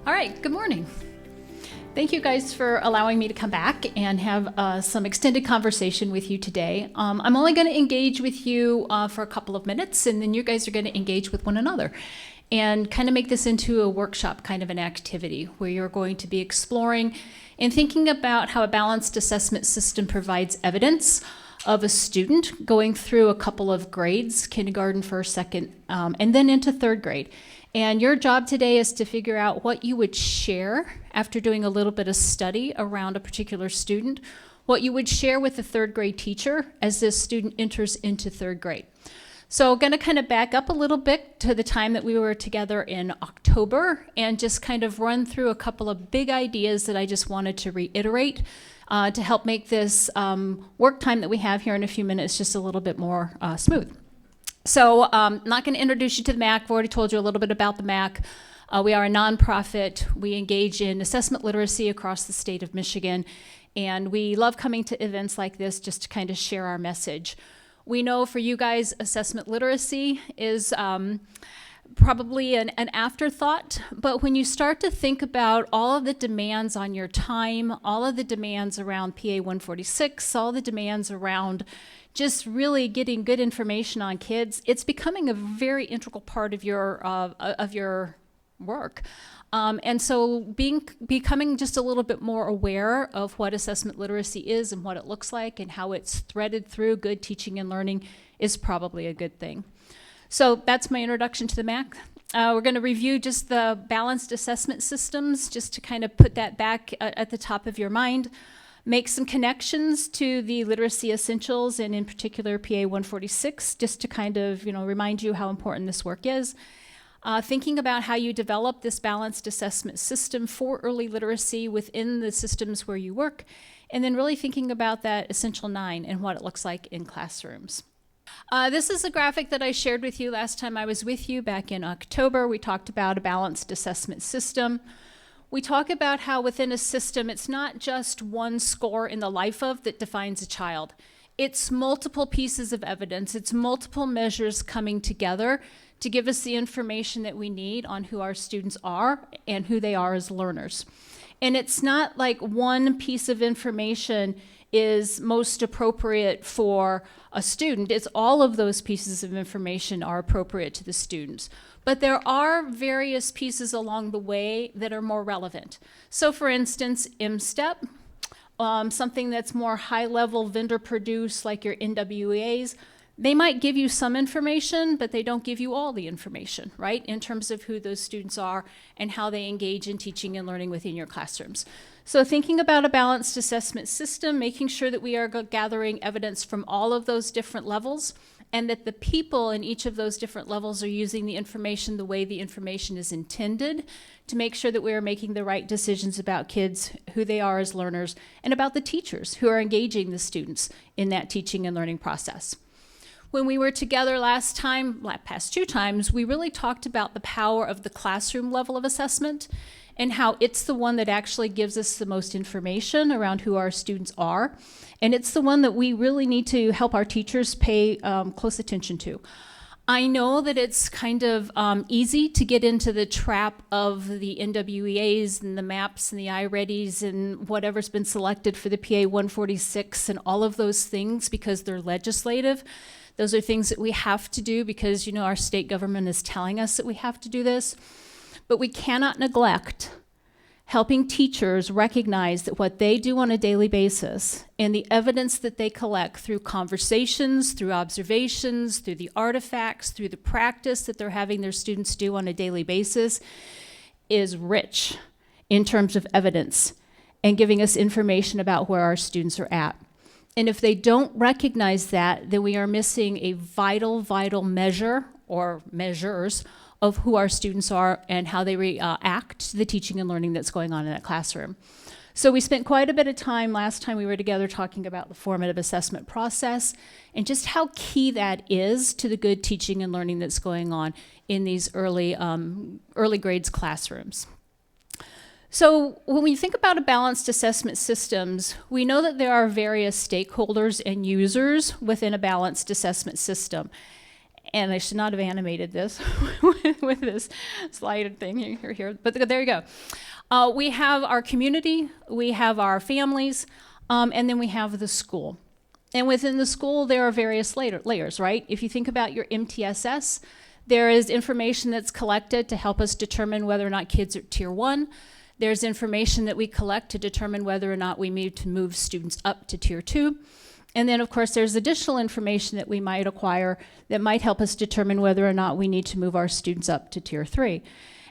All right, good morning. Thank you guys for allowing me to come back and have some extended conversation with you today. I'm only going to engage with you for a couple of minutes, and then you guys are going to engage with one another and kind of make this into a workshop kind of an activity where you're going to be exploring and thinking about how a balanced assessment system provides evidence of a student going through a couple of grades, kindergarten, first, second, and then into third grade. And your job today is to figure out what you would share after doing a little bit of study around a particular student, what you would share with the third grade teacher as this student enters into third grade. So I'm going to kind of back up a little bit to the time that we were together in October and just kind of run through a couple of big ideas that I just wanted to reiterate to help make this work time that we have here in a few minutes just a little bit more smooth. So I'm not going to introduce you to the MAC. I've already told you a little bit about the MAC. We are a nonprofit. We engage in assessment literacy across the state of Michigan, and we love coming to events like this just to kind of share our message. We know for you guys, assessment literacy is probably an afterthought, but when you start to think about all of the demands on your time, all of the demands around PA 146, all the demands around just really getting good information on kids, it's becoming a very integral part of your work. And so becoming just a little bit more aware of what assessment literacy is and what it looks like and how it's threaded through good teaching and learning is probably a good thing. So that's my introduction to the MAC. We're going to review just the balanced assessment systems, just to kind of put that back at the top of your mind. Make some connections to the literacy essentials, and in particular PA 146, just to kind of remind you how important this work is. Thinking about how you develop this balanced assessment system for early literacy within the systems where you work, and then really thinking about that essential 9 and what it looks like in classrooms. This is a graphic that I shared with you last time I was with you back in October. We talked about a balanced assessment system. We talk about how within a system, it's not just one score in the life of that defines a child. It's multiple pieces of evidence. It's multiple measures coming together to give us the information that we need on who our students are and who they are as learners. And it's not like one piece of information is most appropriate for a student. It's all of those pieces of information are appropriate to the students. But there are various pieces along the way that are more relevant. So for instance, MSTEP, something that's more high-level vendor-produced like your NWEAs, they might give you some information, but they don't give you all the information, right, in terms of who those students are and how they engage in teaching and learning within your classrooms. So thinking about a balanced assessment system, making sure that we are gathering evidence from all of those different levels, and that the people in each of those different levels are using the information the way the information is intended to make sure that we are making the right decisions about kids, who they are as learners, and about the teachers who are engaging the students in that teaching and learning process. When we were together last past 2 times, we really talked about the power of the classroom level of assessment and how it's the one that actually gives us the most information around who our students are. And it's the one that we really need to help our teachers pay close attention to. I know that it's kind of easy to get into the trap of the NWEAs and the MAPs and the iReadies and whatever's been selected for the PA 146 and all of those things because they're legislative. Those are things that we have to do because, our state government is telling us that we have to do this. But we cannot neglect helping teachers recognize that what they do on a daily basis and the evidence that they collect through conversations, through observations, through the artifacts, through the practice that they're having their students do on a daily basis is rich in terms of evidence and giving us information about where our students are at. And if they don't recognize that, then we are missing a vital measure or measures of who our students are and how they react to the teaching and learning that's going on in that classroom. So we spent quite a bit of time last time we were together talking about the formative assessment process and just how key that is to the good teaching and learning that's going on in these early grades classrooms. So when we think about a balanced assessment systems, we know that there are various stakeholders and users within a balanced assessment system. and I should not have animated this with this slide thing here, but there you go. We have our community, we have our families, and then we have the school. And within the school, there are various layers, right? If you think about your MTSS, there is information that's collected to help us determine whether or not kids are Tier 1. There's information that we collect to determine whether or not we need to move students up to Tier 2. And then, of course, there's additional information that we might acquire that might help us determine whether or not we need to move our students up to Tier 3.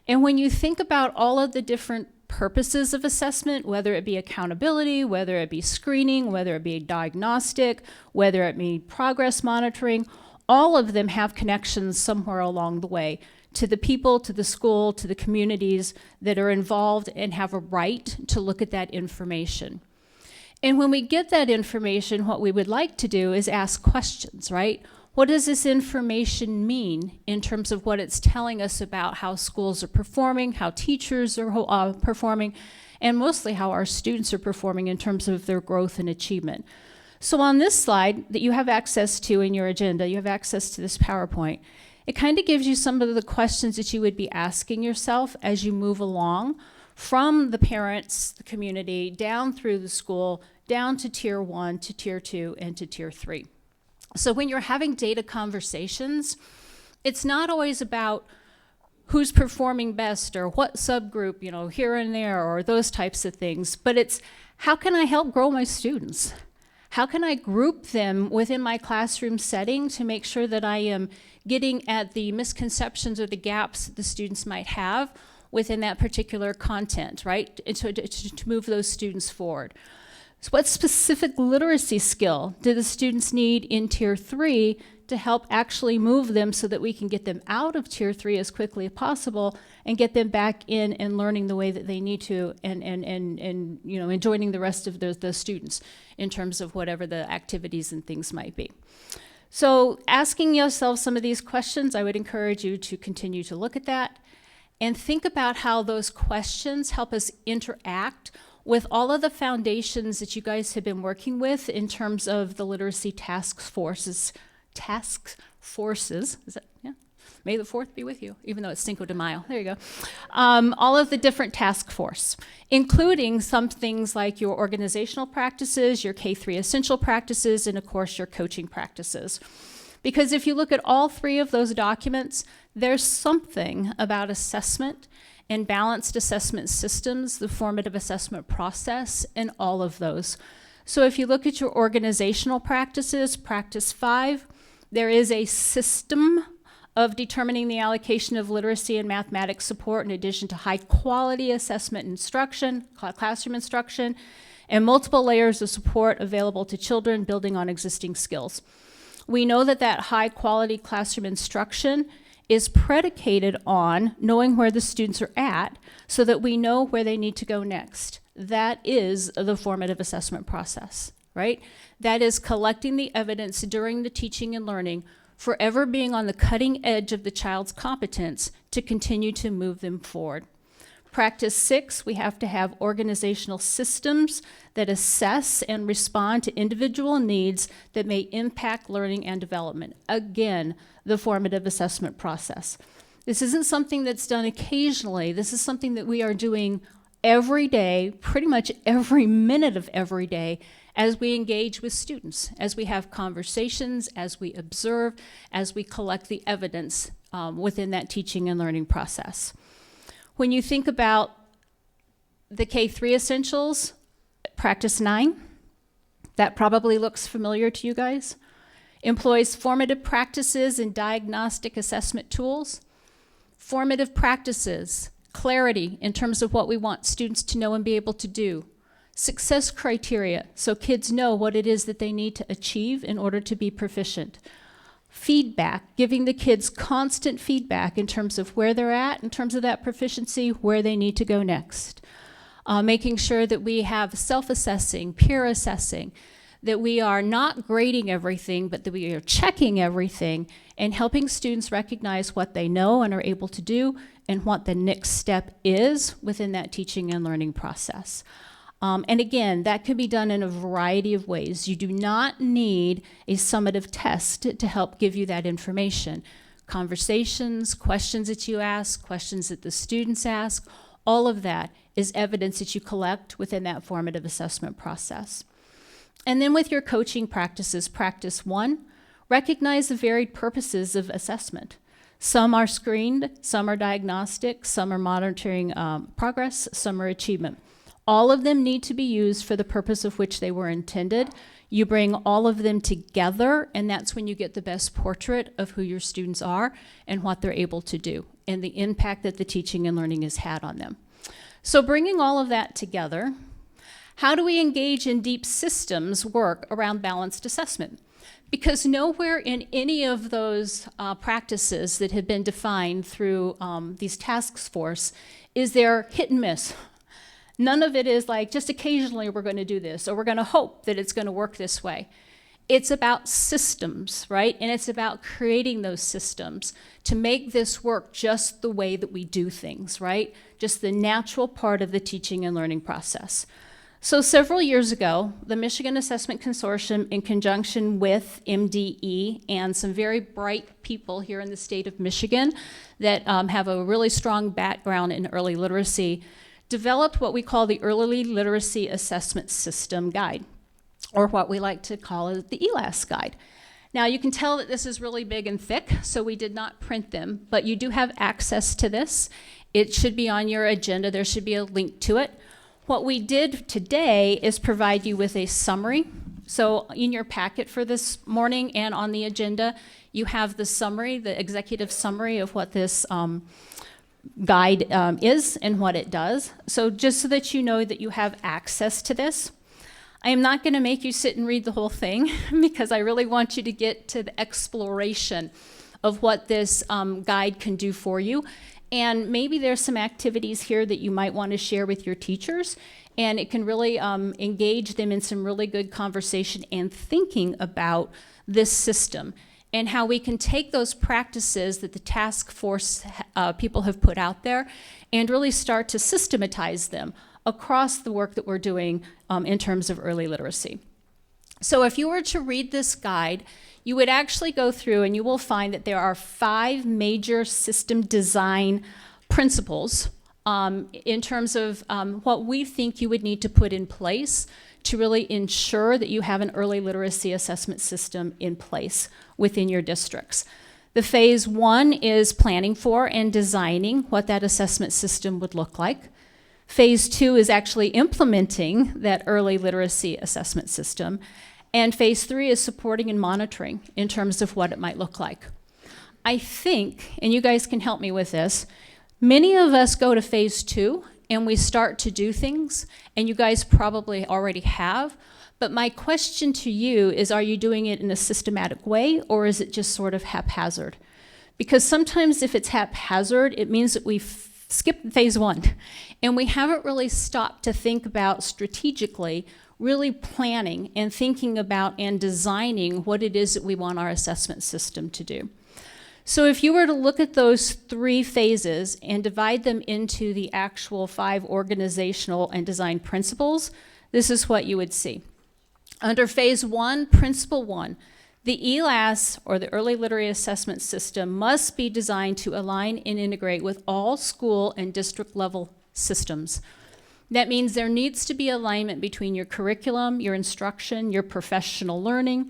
And when you think about all of the different purposes of assessment, whether it be accountability, whether it be screening, whether it be diagnostic, whether it be progress monitoring, all of them have connections somewhere along the way to the people, to the school, to the communities that are involved and have a right to look at that information. And when we get that information, what we would like to do is ask questions, right? What does this information mean in terms of what it's telling us about how schools are performing, how teachers are performing, and mostly how our students are performing in terms of their growth and achievement? So on this slide that you have access to in your agenda, you have access to this PowerPoint, it kind of gives you some of the questions that you would be asking yourself as you move along from the parents, the community, down through the school, down to Tier 1, to Tier 2, and to Tier 3. So when you're having data conversations, it's not always about who's performing best or what subgroup, you know, here and there, or those types of things, but it's how can I help grow my students? How can I group them within my classroom setting to make sure that I am getting at the misconceptions or the gaps that the students might have within that particular content, right? To move those students forward. So what specific literacy skill do the students need in Tier 3 to help actually move them so that we can get them out of Tier 3 as quickly as possible and get them back in and learning the way that they need to and you know, and joining the rest of the students in terms of whatever the activities and things might be. So asking yourself some of these questions, I would encourage you to continue to look at that and think about how those questions help us interact with all of the foundations that you guys have been working with in terms of the literacy task forces, is that, yeah? May the 4th be with you, even though it's Cinco de Mayo. There you go. All of the different task force, including some things like your organizational practices, your K-3 essential practices, and of course your coaching practices. Because if you look at all 3 of those documents, there's something about assessment and balanced assessment systems, the formative assessment process, and all of those. So if you look at your organizational practices, practice 5, there is a system of determining the allocation of literacy and mathematics support in addition to high quality assessment instruction, classroom instruction, and multiple layers of support available to children building on existing skills. We know that that high quality classroom instruction is predicated on knowing where the students are at so that we know where they need to go next. That is the formative assessment process, right? That is collecting the evidence during the teaching and learning, forever being on the cutting edge of the child's competence to continue to move them forward. Practice 6, we have to have organizational systems that assess and respond to individual needs that may impact learning and development. Again, the formative assessment process. This isn't something that's done occasionally. This is something that we are doing every day, pretty much every minute of every day, as we engage with students, as we have conversations, as we observe, as we collect the evidence within that teaching and learning process. When you think about the K-3 essentials, practice 9, that probably looks familiar to you guys. Employs formative practices and diagnostic assessment tools. Formative practices, clarity in terms of what we want students to know and be able to do. Success criteria, so kids know what it is that they need to achieve in order to be proficient. Feedback, giving the kids constant feedback in terms of where they're at, in terms of that proficiency, where they need to go next. Making sure that we have self-assessing, peer assessing, that we are not grading everything, but that we are checking everything and helping students recognize what they know and are able to do and what the next step is within that teaching and learning process. And again, that could be done in a variety of ways. You do not need a summative test to help give you that information. conversations, questions that you ask, questions that the students ask, all of that is evidence that you collect within that formative assessment process. And then with your coaching practices, practice 1, recognize the varied purposes of assessment. Some are screened, some are diagnostic, some are monitoring progress, some are achievement. All of them need to be used for the purpose of which they were intended. You bring all of them together, and that's when you get the best portrait of who your students are and what they're able to do, and the impact that the teaching and learning has had on them. So bringing all of that together, how do we engage in deep systems work around balanced assessment? Because nowhere in any of those practices that have been defined through these task force is there hit and miss. None of it is like just occasionally we're going to do this, or we're going to hope that it's going to work this way. It's about systems, right? And it's about creating those systems to make this work just the way that we do things, right? Just the natural part of the teaching and learning process. So several years ago, the Michigan Assessment Consortium, in conjunction with MDE and some very bright people here in the state of Michigan that have a really strong background in early literacy, developed what we call the Early Literacy Assessment System Guide, or what we like to call it the ELAS Guide. Now you can tell that this is really big and thick, so we did not print them, but you do have access to this. It should be on your agenda. There should be a link to it. What we did today is provide you with a summary. So in your packet for this morning and on the agenda, you have the summary, the executive summary of what this guide is and what it does. So just so that you know that you have access to this. I am not going to make you sit and read the whole thing because I really want you to get to the exploration of what this guide can do for you. And maybe there's some activities here that you might want to share with your teachers, and it can really engage them in some really good conversation and thinking about this system and how we can take those practices that the task force people have put out there and really start to systematize them across the work that we're doing in terms of early literacy. So if you were to read this guide, you would actually go through and you will find that there are 5 major system design principles in terms of what we think you would need to put in place to really ensure that you have an early literacy assessment system in place within your districts. The phase 1 is planning for and designing what that assessment system would look like. Phase 2 is actually implementing that early literacy assessment system. And phase 3 is supporting and monitoring in terms of what it might look like. I think, and you guys can help me with this, many of us go to phase 2 and we start to do things, and you guys probably already have, but my question to you is, are you doing it in a systematic way, or is it just sort of haphazard? Because sometimes if it's haphazard, it means that we've skipped phase 1, and we haven't really stopped to think about strategically really planning and thinking about and designing what it is that we want our assessment system to do. So if you were to look at those 3 phases and divide them into the actual 5 organizational and design principles, this is what you would see. Under phase 1, principle 1, the ELAS, or the Early Literacy Assessment System, must be designed to align and integrate with all school and district level systems. That means there needs to be alignment between your curriculum, your instruction, your professional learning,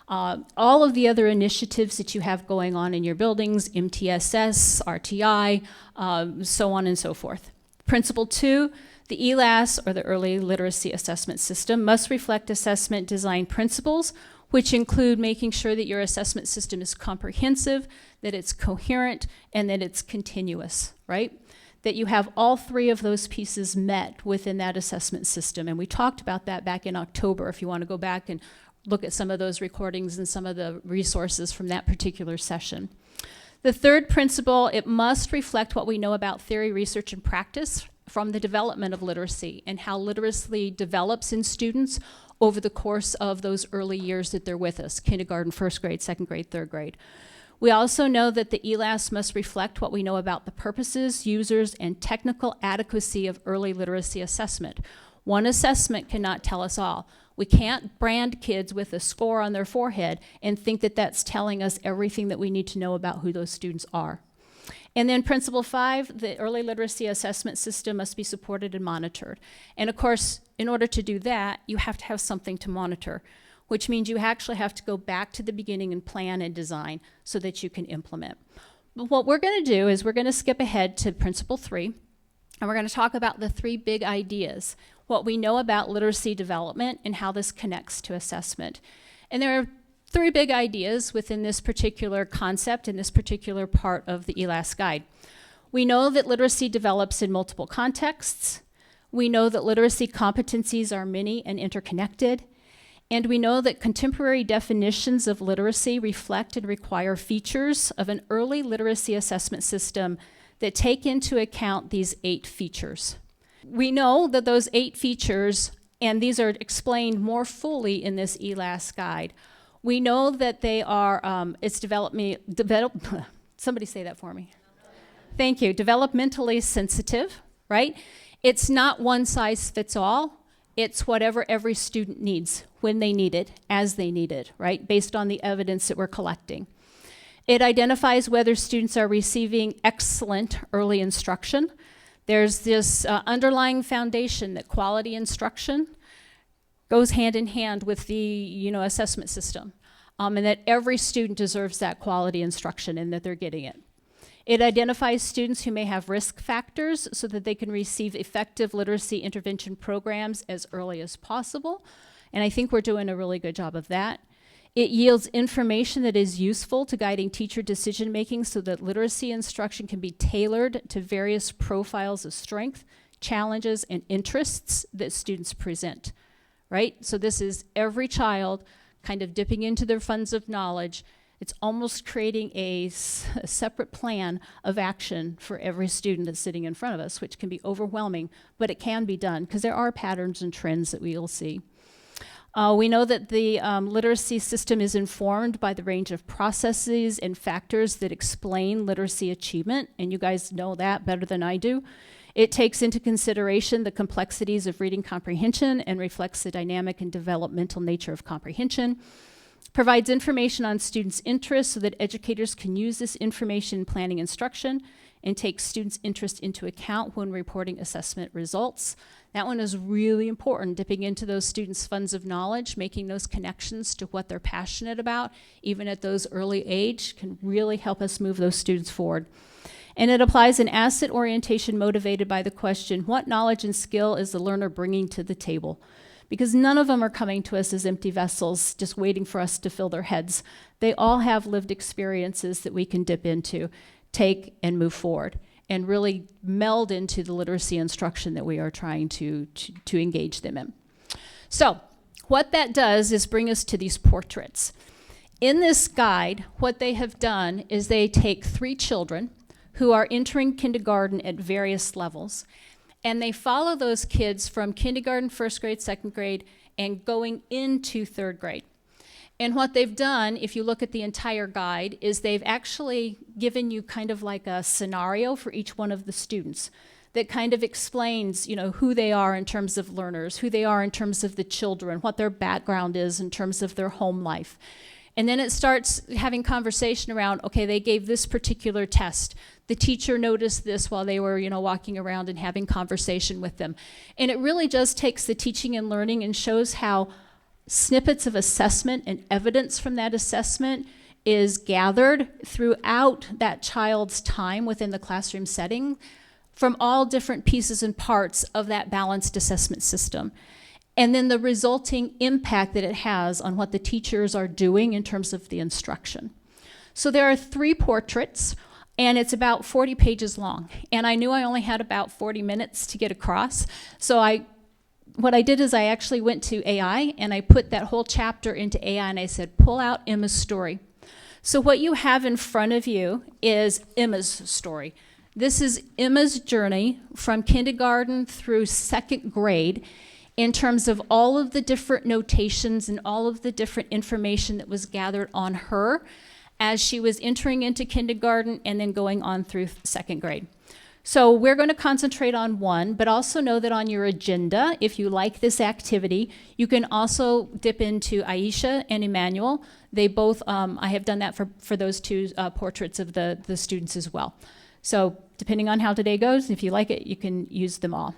all of the other initiatives that you have going on in your buildings, MTSS, RTI, so on and so forth. Principle 2, the ELAS, or the Early Literacy Assessment System, must reflect assessment design principles, which include making sure that your assessment system is comprehensive, that it's coherent, and that it's continuous, right? That you have all 3 of those pieces met within that assessment system. And we talked about that back in October, if you want to go back and look at some of those recordings and some of the resources from that particular session. The 3rd principle, it must reflect what we know about theory, research, and practice from the development of literacy and how literacy develops in students over the course of those early years that they're with us, kindergarten, 1st grade, 2nd grade, 3rd grade. We also know that the ELAS must reflect what we know about the purposes, users, and technical adequacy of early literacy assessment. One assessment cannot tell us all. We can't brand kids with a score on their forehead and think that that's telling us everything that we need to know about who those students are. And then principle 5, the early literacy assessment system must be supported and monitored. And of course, in order to do that, you have to have something to monitor, which means you actually have to go back to the beginning and plan and design so that you can implement. But what we're going to do is we're going to skip ahead to principle 3, and we're going to talk about the 3 big ideas, what we know about literacy development and how this connects to assessment. And there are 3 big ideas within this particular concept in this particular part of the ELAS guide. We know that literacy develops in multiple contexts. We know that literacy competencies are many and interconnected. And we know that contemporary definitions of literacy reflect and require features of an early literacy assessment system that take into account these 8 features. We know that those 8 features, and these are explained more fully in this ELAS guide, we know that they are, somebody say that for me. Thank you. Developmentally sensitive, right? It's not one size fits all. It's whatever every student needs, when they need it, as they need it, right? Based on the evidence that we're collecting. It identifies whether students are receiving excellent early instruction. There's this underlying foundation that quality instruction goes hand in hand with the assessment system, and that every student deserves that quality instruction and that they're getting it. It identifies students who may have risk factors so that they can receive effective literacy intervention programs as early as possible, and I think we're doing a really good job of that. It yields information that is useful to guiding teacher decision-making so that literacy instruction can be tailored to various profiles of strength, challenges, and interests that students present, right? So this is every child kind of dipping into their funds of knowledge. It's almost creating a separate plan of action for every student that's sitting in front of us, which can be overwhelming, but it can be done because there are patterns and trends that we will see. We know that the literacy system is informed by the range of processes and factors that explain literacy achievement, and you guys know that better than I do. It takes into consideration the complexities of reading comprehension and reflects the dynamic and developmental nature of comprehension. Provides information on students' interests so that educators can use this information in planning instruction and take students' interest into account when reporting assessment results. That one is really important, dipping into those students' funds of knowledge, making those connections to what they're passionate about, even at those early age, can really help us move those students forward. And it applies an asset orientation motivated by the question, what knowledge and skill is the learner bringing to the table? Because none of them are coming to us as empty vessels, just waiting for us to fill their heads. They all have lived experiences that we can dip into, take, and move forward, and really meld into the literacy instruction that we are trying to engage them in. So what that does is bring us to these portraits. In this guide, what they have done is they take 3 children who are entering kindergarten at various levels, and they follow those kids from kindergarten, 1st grade, 2nd grade, and going into 3rd grade. And what they've done, if you look at the entire guide, is they've actually given you kind of like a scenario for each one of the students that kind of explains, who they are in terms of learners, who they are in terms of the children, what their background is in terms of their home life. And then it starts having conversation around, okay, they gave this particular test. The teacher noticed this while they were, walking around and having conversation with them. And it really just takes the teaching and learning and shows how snippets of assessment and evidence from that assessment is gathered throughout that child's time within the classroom setting from all different pieces and parts of that balanced assessment system. And then the resulting impact that it has on what the teachers are doing in terms of the instruction. So there are 3 portraits, and it's about 40 pages long. And I knew I only had about 40 minutes to get across, so what I did is I actually went to AI, and I put that whole chapter into AI, and I said, pull out Emma's story. So what you have in front of you is Emma's story. This is Emma's journey from kindergarten through 2nd grade, in terms of all of the different notations and all of the different information that was gathered on her as she was entering into kindergarten and then going on through 2nd grade. So we're going to concentrate on one, but also know that on your agenda, if you like this activity, you can also dip into Aisha and Emmanuel. They both, I have done that for those two portraits of the students as well. So depending on how today goes, if you like it, you can use them all.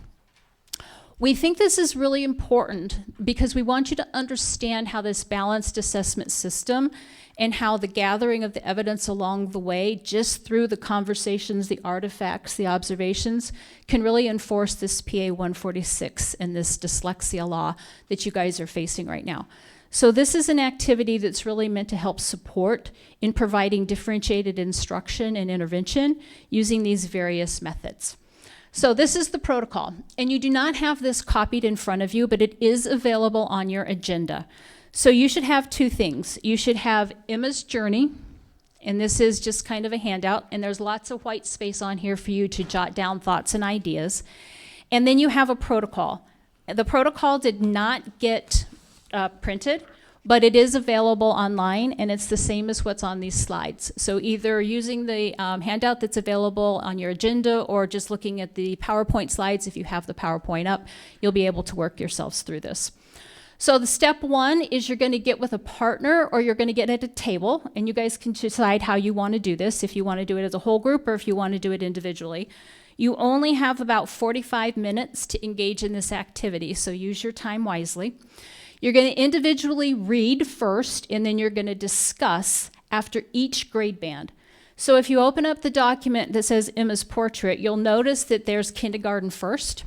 We think this is really important because we want you to understand how this balanced assessment system and how the gathering of the evidence along the way, just through the conversations, the artifacts, the observations, can really enforce this PA 146 and this dyslexia law that you guys are facing right now. So this is an activity that's really meant to help support in providing differentiated instruction and intervention using these various methods. So this is the protocol, and you do not have this copied in front of you, but it is available on your agenda. So you should have two things. You should have Emma's journey, and this is just kind of a handout, and there's lots of white space on here for you to jot down thoughts and ideas. And then you have a protocol. The protocol did not get printed, but it is available online, and it's the same as what's on these slides. So either using the handout that's available on your agenda or just looking at the PowerPoint slides, if you have the PowerPoint up, you'll be able to work yourselves through this. So the step one is you're going to get with a partner or you're going to get at a table, and you guys can decide how you want to do this, if you want to do it as a whole group or if you want to do it individually. You only have about 45 minutes to engage in this activity, so use your time wisely. You're going to individually read first, and then you're going to discuss after each grade band. So if you open up the document that says Emma's portrait, you'll notice that there's kindergarten first.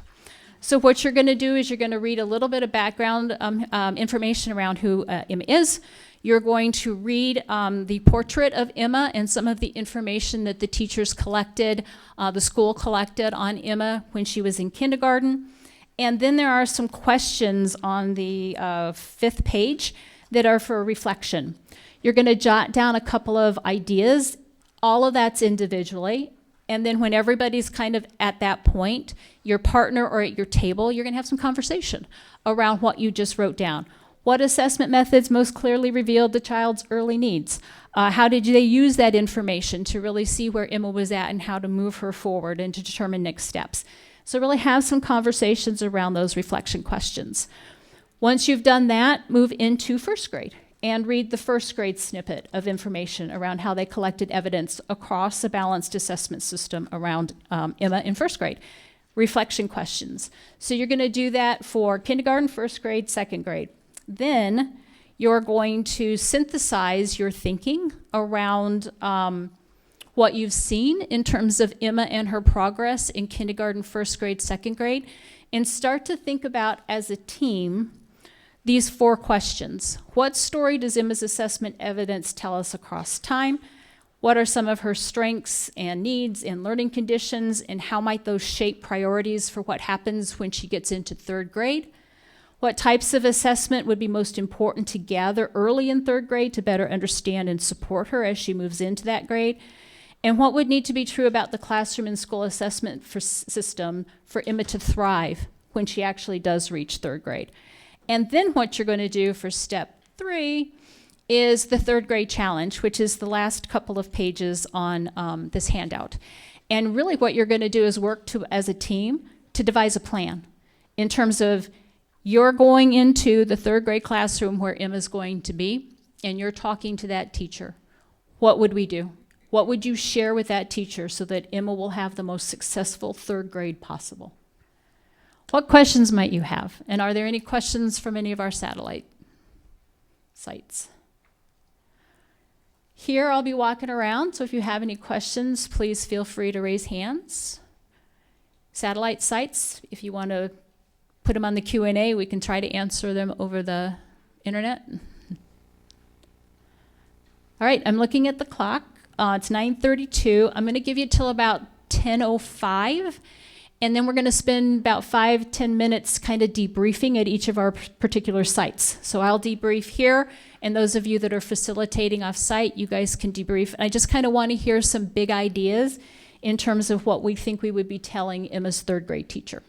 So what you're going to do is you're going to read a little bit of background information around who Emma is. You're going to read the portrait of Emma and some of the information that the teachers collected, the school collected on Emma when she was in kindergarten. And then there are some questions on the 5th page that are for reflection. You're going to jot down a couple of ideas. All of that's individually. And then when everybody's kind of at that point, your partner or at your table, you're going to have some conversation around what you just wrote down. What assessment methods most clearly revealed the child's early needs? How did they use that information to really see where Emma was at and how to move her forward and to determine next steps? So really have some conversations around those reflection questions. Once you've done that, move into first grade and read the first grade snippet of information around how they collected evidence across a balanced assessment system around Emma in first grade. Reflection questions. So you're going to do that for kindergarten, first grade, second grade. Then you're going to synthesize your thinking around what you've seen in terms of Emma and her progress in kindergarten, first grade, second grade, and start to think about as a team these 4 questions. What story does Emma's assessment evidence tell us across time? What are some of her strengths and needs and learning conditions, and how might those shape priorities for what happens when she gets into 3rd grade? What types of assessment would be most important to gather early in 3rd grade to better understand and support her as she moves into that grade? And what would need to be true about the classroom and school assessment system for Emma to thrive when she actually does reach 3rd grade? And then what you're going to do for step 3 is the 3rd grade challenge, which is the last couple of pages on this handout. And really what you're going to do is work as a team to devise a plan in terms of you're going into the 3rd grade classroom where Emma's going to be, and you're talking to that teacher. What would we do? What would you share with that teacher so that Emma will have the most successful 3rd grade possible? What questions might you have? And are there any questions from any of our satellite sites? Here I'll be walking around, so if you have any questions, please feel free to raise hands. Satellite sites, if you want to put them on the Q&A, we can try to answer them over the internet. All right, I'm looking at the clock. It's 9:32. I'm going to give you till about 10:05. And then we're going to spend about 5-10 minutes kind of debriefing at each of our particular sites. So I'll debrief here, and those of you that are facilitating off-site, you guys can debrief. And I just kind of want to hear some big ideas in terms of what we think we would be telling Emma's 3rd grade teacher.